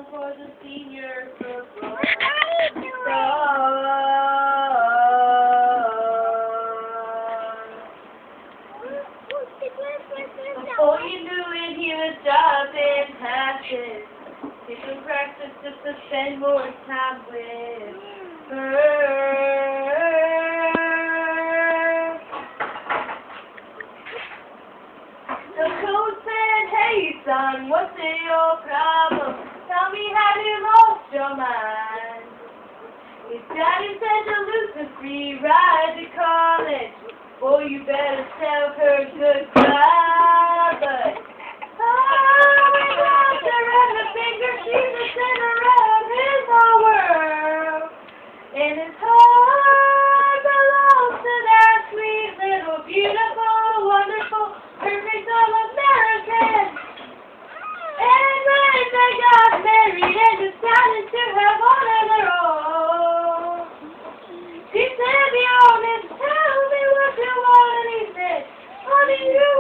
down for the senior football. Before you knew it, he was dropping passes. Taking practice just to spend more time with her. The coach said, "Hey son, what's your problem? Tell me, have you lost your mind?" His daddy said to lose the free ride to college. Boy, you better tell her goodbye. But we lost her and the finger, she's a center of his whole world. And his heart belongs to that sweet little beautiful, wonderful, perfect All-American. And when they got married and decided to have one of their own, she said, "Be honest, tell me what you want," and he said, "Honey, you